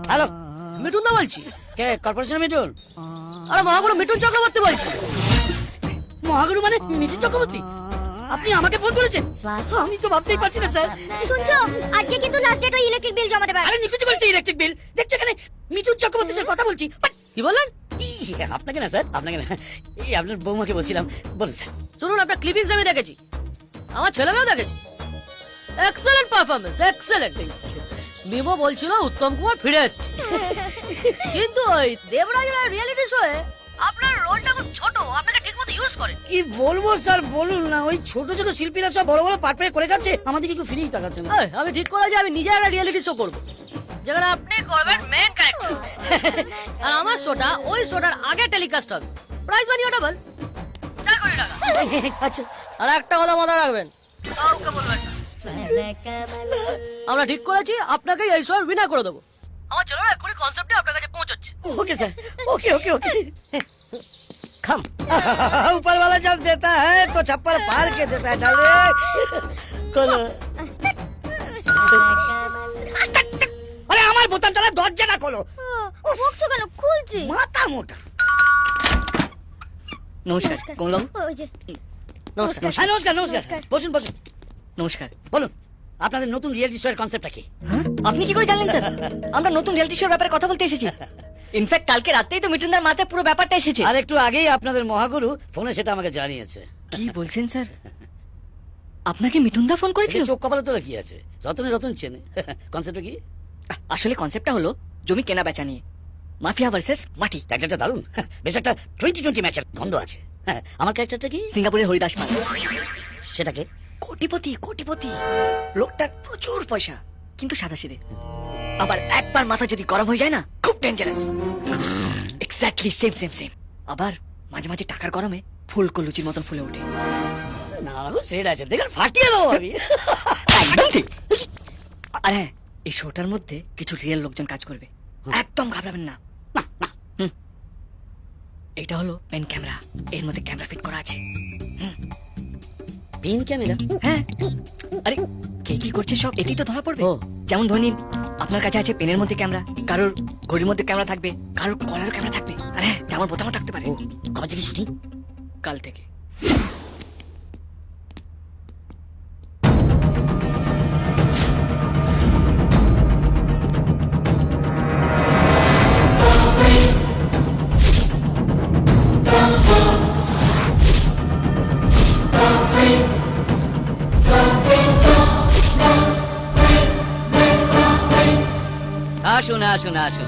Hello, Mithun দা বলছি। কে corporation Mithun? আরে মহাগুরু মিঠুন চক্রবর্তী বলছি। মহাগুরু মানে মিঠুন চক্রবর্তী? আপনি আমাকে ফোন করেছেন? আমি তো ভাবতেই পারছি না স্যার। শুনছো, আজকে কিন্তু লাস্ট ডেট, ওই ইলেকট্রিক বিল জমা দেবার। আরে নিকুচি করেছে ইলেকট্রিক বিল। দেখছো এখানে মিঠুন চক্রবর্তীর সাথে কথা বলছি। কি বললেন? আপনাকে না স্যার, আপনাকে না, এই আপনার বৌমাকে বলছিলাম। বলুন স্যার। শুনুন, আপনার ক্লিপিংস আমি দেখেছি, আমার ছেলেরাও দেখেছি। Excellent performance, excellent. মিমো বলছিল উত্তম কুমার ফিরে এসেছে, কিন্তু ওই দেবরাজের রিয়েলিটি শোয়ে আপনার রোলটা খুব ছোট, আপনাকে ঠিকমতো ইউজ করে। কি বলবো স্যার, বলুন না। ওই ছোট ছোট শিল্পীরা সব বড় বড় পাট পেয়ে করে যাচ্ছে, আমাদেরকে কেউ ফিরেই তাকাচ্ছে না। আমি ঠিক করেছি আমি নিজে একটা রিয়েলিটি শো করবো, যেখানে আপনি করবেন মেইন ক্যারেক্টার, আর আমার শোটা ওই শোটার আগে টেলিকাস্ট হবে। প্রাইস মানিও ডাবল, 4 কোটি টাকা। আচ্ছা, আর একটা কথা মাথায় রাখবেন, কাউকে বলবেন না। আমরা ঠিক করেছি আপনাকে এই শো উইনার করে দেবো। আমার ছেলেরা এক্ষুনি কনসেপ্টে আপনার কাছে পৌঁছচ্ছে। ওকে सर, ओके ओके ओके। খাম। ऊपर वाला जब देता है तो छप्पर फाड़ के देता है डाले। खोलो। अरे আমার বোতামটা না, দরজাটা খোলো। বকছো কেন? খুলছি। মাথা মোটা। নমস্কার কমলবাবু। ওই যে নমস্কার। হ্যাঁ, নমস্কার নমস্কার। বসুন বসুন। নমস্কার। বলুন, আপনাদের নতুন রিয়েলিটি শো এর কনসেপ্টটা কি? আপনি কি করে জানলেন স্যার? আমরা নতুন রিয়েলিটি শোর ব্যাপারে কথা বলতে এসেছি। ইনফ্যাক্ট কালকে রাতেই তো মিঠুনদার মাথায় পুরো ব্যাপারটা এসেছে। আর একটু আগেই আপনাদের মহাগুরু ফোনে সেটা আমাকে জানিয়েছে। কি বলছেন স্যার? আপনাকে মিঠুনদা ফোন করেছিল? চোখ কপালে তোলা কি আছে, রতনে রতন চেনে। কনসেপ্টটা কি? আসলে কনসেপ্টটা হলো জমি কেনা বেচা নিয়ে, মাফিয়া ভার্সেস মাটি। ক্যারেক্টারটা দারুণ, বেশ একটা 20-20 ম্যাচের গন্ধ আছে। আমার ক্যারেক্টারটা কি? সিঙ্গাপুরের হরিদাস পাল। সেটাকে কোটিপতি, কোটিপতি লোকটার প্রচুর পয়সা, কিন্তু সাদাসিধে। আবার একবার মাথা যদি গরম হয়ে যায় না, খুব dangerous. Exactly same same same. আবার মাঝে মাঝে টাকার গরমে ফুলকো লুচির মতন ফুলে ওঠে। না সেট আছে, দেখেন ফাটিয়ে দেবো আমি। একদম ঠিক। আর হ্যাঁ, এই শোটার মধ্যে কিছু রিয়েল লোকজন কাজ করবে, একদম ঘাবড়াবেন না। হুম। এটা হলো পেন ক্যামেরা, এর মধ্যে ক্যামেরা ফিট করা আছে। Pin camera? হ্যাঁ, আরে কে কি করছে সব এতেই তো ধরা পড়বে। ও। যেমন ধরুন আপনার কাছে আছে পেনের মধ্যে ক্যামেরা, কারোর ঘড়ির মধ্যে ক্যামেরা থাকবে, কারোর কলার ক্যামেরা থাকবে, আর হ্যাঁ জামার বোতামও থাকতে পারে। কবে থেকে শুটিং? কাল থেকে। আসুন আসুন আসুন।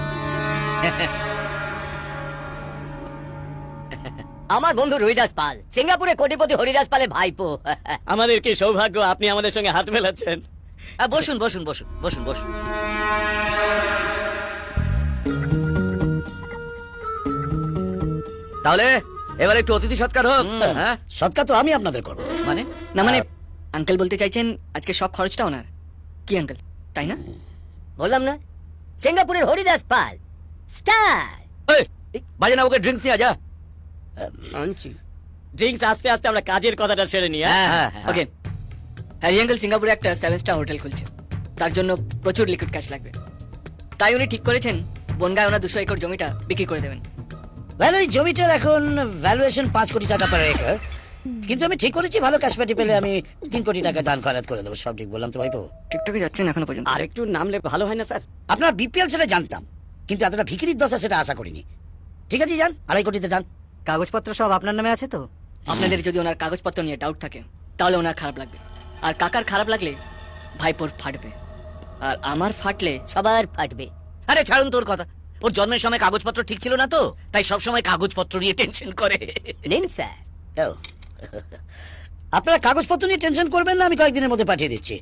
আমার বন্ধু রুইদাস পাল, সিঙ্গাপুরে কোটিপতি হরিদাস পালের ভাইপো। আমাদের কি সৌভাগ্য আপনি আমাদের সঙ্গে হাত মেলাচ্ছেন। বসুন বসুন বসুন বসুন বসুন। তাহলে এবার একটু অতিথি সৎকার হোক। হ্যাঁ, সৎকার তো আমি আপনাদের করবো। মানে না মানে আঙ্কেল বলতে চাইছেন আজকে সব খরচটা ওনার। কি আঙ্কেল, তাই না? বললাম না, সিঙ্গাপুরের হরিদাস পাল স্টার। এই, বাজে না, ওকে ড্রিঙ্কস নিয়ে যা। আনছি। ড্রিঙ্কস আস্তে আস্তে আমরা কাজের কথাটা সেরে নিই। হ্যাঁ হ্যাঁ হ্যাঁ। ওকে, হ্যারি আঙ্কেল সিঙ্গাপুরে একটা 7 স্টার হোটেল খুলছে, তার জন্য প্রচুর লিকুইড ক্যাশ লাগবে। তাই উনি ঠিক করেছেন বনগায় ওনার 200 একর জমিটা বিক্রি করে দেবেন। ওই জমিটার এখন ভ্যালুয়েশন 5 কোটি টাকা পার একর, কিন্তু আমি ঠিক করেছি ভালো ক্যাশ পার্টি পেলে আমি 3 কোটি টাকা দান খয়রাত করে দেবো। সব ঠিক বললাম তো ভাইপো? টিকটকে যাচ্ছেন এখনো পর্যন্ত? আর একটু নামলে ভালো হয় না স্যার? আপনার বিপিএল সেটা জানতাম, কিন্তু এতটা ভিখিরির দশা সেটা আশা করিনি। ঠিক আছে যান, 2.5 কোটিতে যান। কাগজপত্র সব আপনার নামে আছে তো? আপনাদের যদি ওনার কাগজপত্র নিয়ে ডাউট থাকে তাহলে ওনার খারাপ লাগবে, আর কাকার খারাপ লাগলে ভাইপোর ফাটবে, আর আমার ফাটলে সবার ফাটবে। আরে ছাড়ুন তোর কথা, ওর জন্মের সময় কাগজপত্র ঠিক ছিল না তো, তাই সব সময় কাগজপত্র নিয়ে টেনশন করে। নিন স্যার। ও, আপনারা কাগজপত্র নিয়ে টেনশন করবেন না, আমি কয়েকদিনের মধ্যে পাঠিয়ে দিচ্ছি।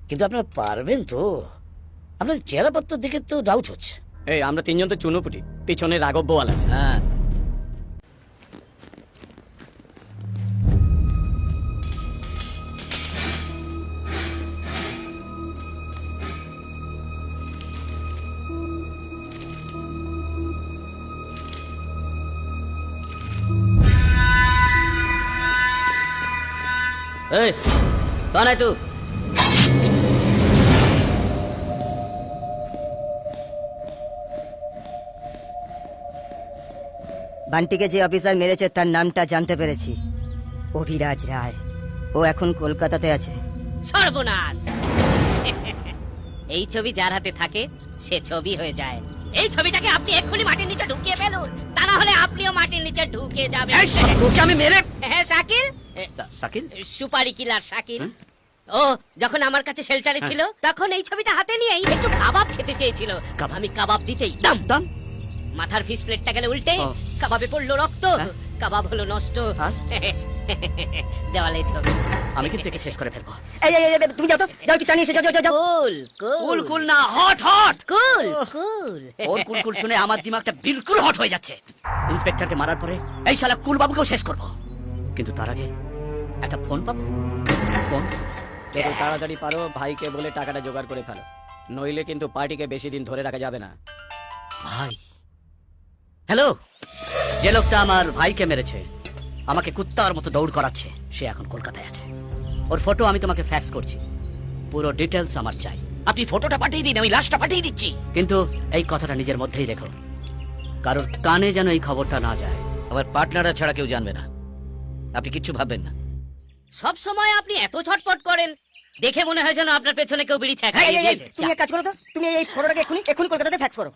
কিন্তু আপনারা পারবেন তো? আপনাদের চেহারাপত্র দেখে তো ডাউট হচ্ছে। এই আমরা তিনজন তো চুনোপুটি, পিছনে রাঘব বোয়াল আছে। হ্যাঁ, এই कौन है तू? বান্টিকে যে অফিসার মেরেছে তার নামটা জানতে পেরেছি, অভিরাজ রায়। ও এখন কলকাতাতে আছে। সর্বনাশ! এই ছবি যার হাতে থাকে সে ছবি হয়ে যায়। এই ছবিটাকে আপনি এক্ষুনি মাটির নিচে ঢুকিয়ে ফেলুন, তা না হলে আপনিও মাটির নিচে ঢুকে যাবেন। তোকে আমি মেরে হ্যাঁ শাকিল, শাকিল সুপারি কিলার শাকিল। ও যখন আমার কাছে শেল্টারে ছিল তখন এই ছবিটা হাতে নিয়ে একটু কাবাব খেতে চেয়েছিল। আমি কাবাব দিতেই দাম দাম মাথার ফিশ প্লেটটা গেলে উল্টে, ও। কাবাবে পড়লো রক্ত, কাবাব হলো নষ্ট। আর? দেওয়ালে ছবি। আমি কিন্তু একে শেষ করে ফেলবো। এই তুমি যাও তো, যাও একটু জানিয়ে এসো, যাও যাও যাও। কুল কুল কুল না, হট হট। কুল কুল। ওর কুল কুল শুনে আমার দিমাগটা বিলকুল হট হয়ে যাচ্ছে। ইন্সপেক্টরকে মারার পরে এই শালা কুল বাবুকেও শেষ করব, কিন্তু তার আগে একটা ফোন পাবো। ফোন যত তাড়াতাড়ি পারো ভাইকে বলে টাকাটা জোগাড় করে ফেলো, নইলে কিন্তু পার্টিকে বেশি দিন ধরে রাখা যাবে না। ভাই, হ্যালো। যে লোকটা আমার ভাইকে মেরেছে, আমাকে কুত্তার মতো দৌড় করাচ্ছে, সে এখন কলকাতায় আছে। ওর ফটো আমি তোমাকে ফ্যাক্স করছি, পুরো ডিটেলস আমার চাই। আপনি ফটোটা পাঠিয়ে দিন, আমি লাশটা পাঠিয়ে দিচ্ছি। কিন্তু এই কথাটা নিজের মধ্যেই রেখো, কারোর কানে যেন এই খবরটা না যায়। আমার পার্টনাররা ছাড়া কেউ জানবে না, আপনি কিচ্ছু ভাববেন না। সব সময় আপনি এত ছটপট করেন, দেখে মনে হয় যেন আপনার পেছনে কেউ বিড়ি এই, ছ্যাঁকাইয়ে এই, এই, দিয়েছে। তুমি এক কাজ করো তো, তুমি এই ফটোটাকে এক্ষুনি কলকাতাতে ফ্যাক্স করো।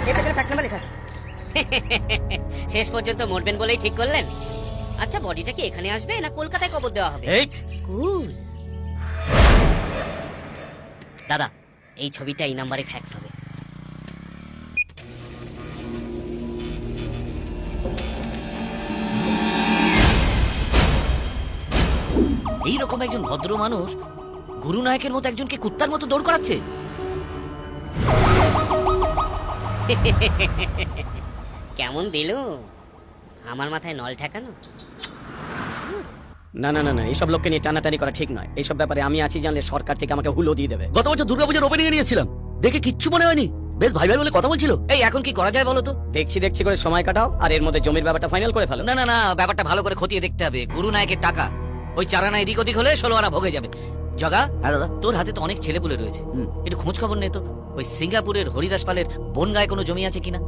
এই পেছনে ফ্যাক্স নাম্বার লেখা আছে। শেষ পর্যন্ত মরবেন বলেই ঠিক করলেন। আচ্ছা, বডিটা কি এখানে আসবে না কলকাতায় কবর দেওয়া হবে? এই কুল। দাদা, এই ছবিটা এই নাম্বারে ফ্যাক্স হবে। এইরকম একজন ভদ্র মানুষ গুরু নায়কের মতো একজনকে কুত্তার মতো দৌড় করাচ্ছে। কেমন দিল আমার মাথায় নল ঠেকানো? না না না না, এইসব লোককে নিয়ে টানাটানি করা ঠিক নয়। এইসব ব্যাপারে আমি আছি জানলে সরকার থেকে আমাকে হুলো দিয়ে দেবে। গত বছর দুর্গাপূজার ওপেনিং এ নিয়েছিলাম, দেখে কিচ্ছু মনে হয়নি, বেশ ভাই ভাই বলে কথা বলছিল। এই এখন কি করা যায় বলো তো? দেখছি দেখছি করে সময় কাটাও, আর এর মধ্যে জমির ব্যাপারটা ফাইনাল করে ফেলো। না না না, ব্যাপারটা ভালো করে খতিয়ে দেখতে হবে। গুরু নায়কের টাকা ওই চারানা এদিক ওদিক হলে 16 আনা ভোগে যাবে। জগা, হ্যাঁ দাদা। তোর হাতে তো অনেক ছেলেপুলে রয়েছে, হুম। একটু খোঁজ খবর নে তো ওই সিঙ্গাপুরের হরিদাস পালের বনগায় কোনো জমি আছে কিনা।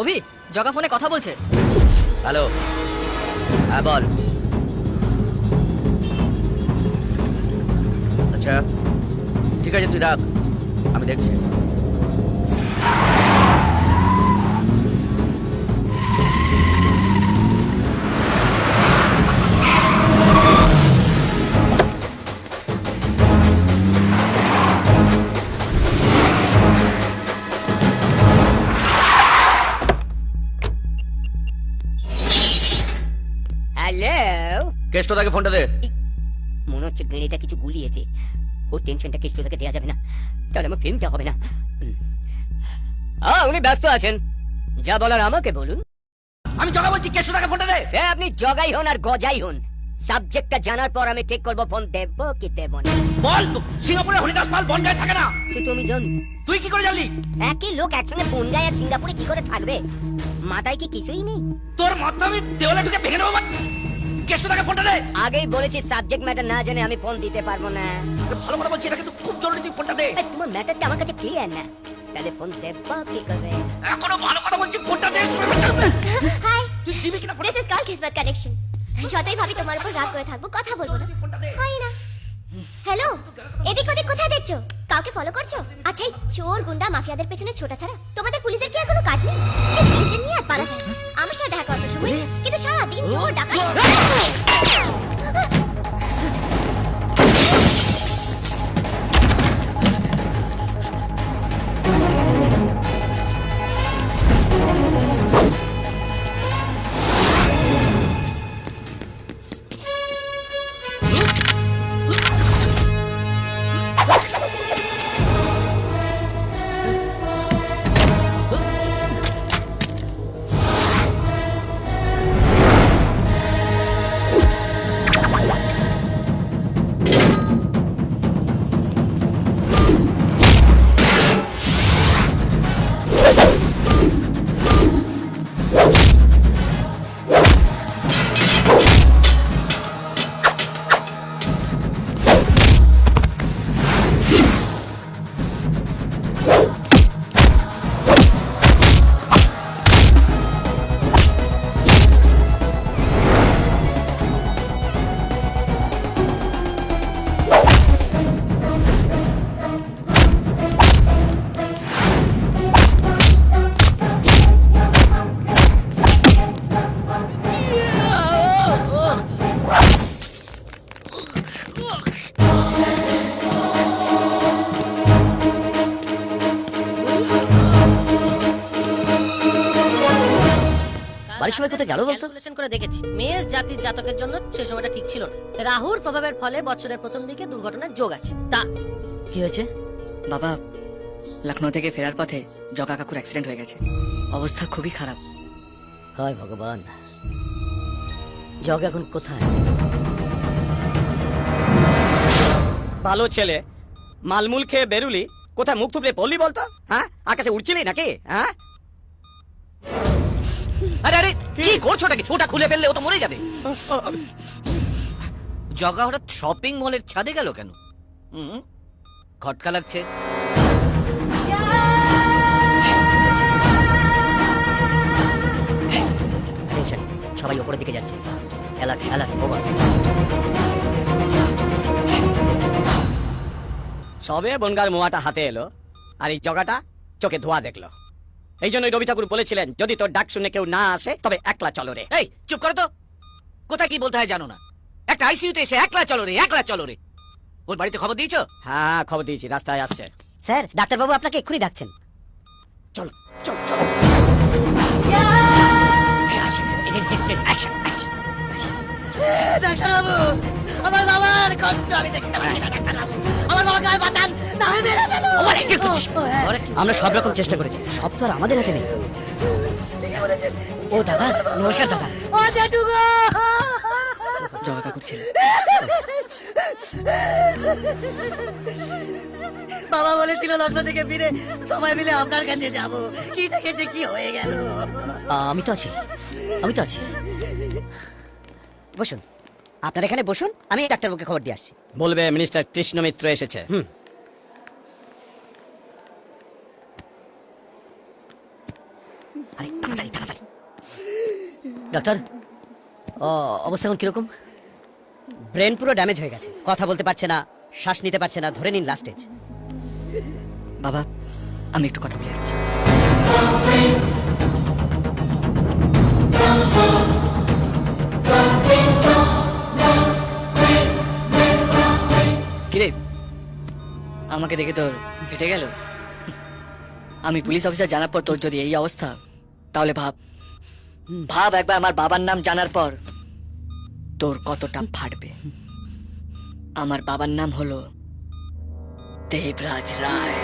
অভি, জগা ফোনে কথা বলছে। হ্যালো, হ্যাঁ বল। আচ্ছা ঠিক আছে, তুই রাখ, আমি দেখছি। হ্যালো, কেষ্টদাকে ফোনটা দে। মনে হচ্ছে গেড়িটা কিছু গুলিয়েছে। ওর টেনশনটা কিছু তাকে দেওয়া যাবে না, তাহলে আমার ফিল্মটা হবে না। উনি ব্যস্ত আছেন, যা বলার আমাকে বলুন। আমি জগা বলছি, কেষ্টদাকে ফোনটা দে। সে আপনি জগাই হন আর গজাই হন, সাবজেক্টটা জানার পর আমি ঠিক করবো ফোন দেব কি দেব না। বল, সিঙ্গাপুরে হরিদাস পাল বনগায় থাকে না, সে তো আমি জানি। তুই কি করে জানলি? একই লোক একসঙ্গে বনগায় আর সিঙ্গাপুরে কি করে থাকবে? মাথায় কি কিছুই নেই? তোর মাথা আমি দেওয়ালে ঢুকে ভেঙে দেবো। কেষ্টদাকে ফোনটা দে। আগেই বলেছি সাবজেক্ট ম্যাটার না জেনে আমি ফোন দিতে পারবো না। ভালো কথা বলছি, এটা কিন্তু খুব জরুরি, তুই ফোনটা দে। এই, তোমার ম্যাটারটা আমার কাছে ক্লিয়ার না, তাহলে ফোন দেব কি করে? এখনো ভালো কথা বলছি, ফোনটা দে। হাই, তুই দিবি কিনা ফোনটা? This is call Kismat Konnection. যতই ভাবি তোমার উপর রাগ করে থাকবো, কথা বলবো না। ফোনটা দে। হয় না। হ্যালো, এদিক ওদিক কোথায় দেখছো? কাউকে ফলো করছো? আচ্ছা, এই চোর গুন্ডা মাফিয়াদের পেছনে ছোটা ছাড়া তোমাদের পুলিশের কি আর কোনো কাজ নেই? এই পুলিশদের নিয়ে আর পারা যায় না। আমার সাথে দেখা করার সময়, কিন্তু সারাদিন চোর ডাকাত। বাড়ির সবাই কোথায় গেল বলতো? ক্যালকুলেশন করে দেখেছি মেষ জাতির জাতকের জন্য সেই সময়টা ঠিক ছিল না। রাহুর প্রভাবের ফলে বছরের প্রথম দিকে দুর্ঘটনার যোগ আছে। তা কি হয়েছে? বাবা লখনৌ থেকে ফেরার পথে জগা কাকুর অ্যাক্সিডেন্ট হয়ে গেছে, অবস্থা খুবই খারাপ। হায় ভগবান, জগ এখন কোথায়? ভালো ছেলে, মালমুল খেয়ে বেরুলি, কোথায় মুখ থুবড়ে পড়লি বলতো? হ্যাঁ, আকাশে উড়ছিলি নাকি? হ্যাঁ, আরে আরে কি করছো ওটাকে? ওটা খুলে ফেললে ও তো মরে যাবে। জগা হঠাৎ শপিং মলের ছাদে গেল কেন? খটকা লাগছে। টেনশন, সবাই উপরের দিকে যাচ্ছে। Alert alert, over. সবে বনগার মোয়াটা হাতে এলো, আর এই জগাটা চোখে ধোয়া দেখলো। এই জন্যই রবি ঠাকুর বলেছিলেন, যদি তোর ডাক শুনে কেউ না আসে তবে একলা চলো রে। এই চুপ করো তো, কোথায় কি বলতে হয় জানো না? একটা আইসিইউতে এসে একলা চলো রে, একলা চলো রে। ওর বাড়িতে খবর দিয়েছো? হ্যাঁ, খবর দিয়েছি, রাস্তায় আসছে। স্যার, ডাক্তারবাবু আপনাকে এক্ষুনি ডাকছেন। চল চল চল। ডাক্তারবাবু, আমার বাবার কষ্ট আমি দেখতে পাচ্ছি না। ডাক্তারবাবু, আমার বাবাকে আর বাঁচান, না হয় মেরে ফেলো। আমরা সব রকম চেষ্টা করেছি, সব তো আর আমাদের হাতে নেই। ও দাদা, নমস্কার দাদা। ও জেঠুগো, জগা কাকুর ছেলে। বাবা বলেছিল লখনৌ থেকে ফিরে সবাই মিলে আপনার কাছে যাব। কি দেখেছে, কি হয়ে গেল? আমি তো আছি, আমি তো আছি। বসুন, আপনার এখানে বসুন, আমি ডাক্তারবাবুকে খবর দিয়ে আসছি। বলবে মিনিস্টার কৃষ্ণ মিত্র এসেছে। আরে তাড়াতাড়ি তাড়াতাড়ি। ডাক্তার, অবস্থা এখন কিরকম? ব্রেন পুরো ড্যামেজ হয়ে গেছে, কথা বলতে পারছে না, শ্বাস নিতে পারছে না, ধরে নিন লাস্ট স্টেজ। বাবা আমি একটু কথা বলে আসছি। কিরে, আমাকে দেখে তোর হেঁটে গেল? আমি পুলিশ অফিসার জানার পর তোর যদি এই অবস্থা, তাহলে ভাব ভাব একবার আমার বাবার নাম জানার পর তোর কতটা ফাটবে। আমার বাবার নাম হলো দেবরাজ রায়।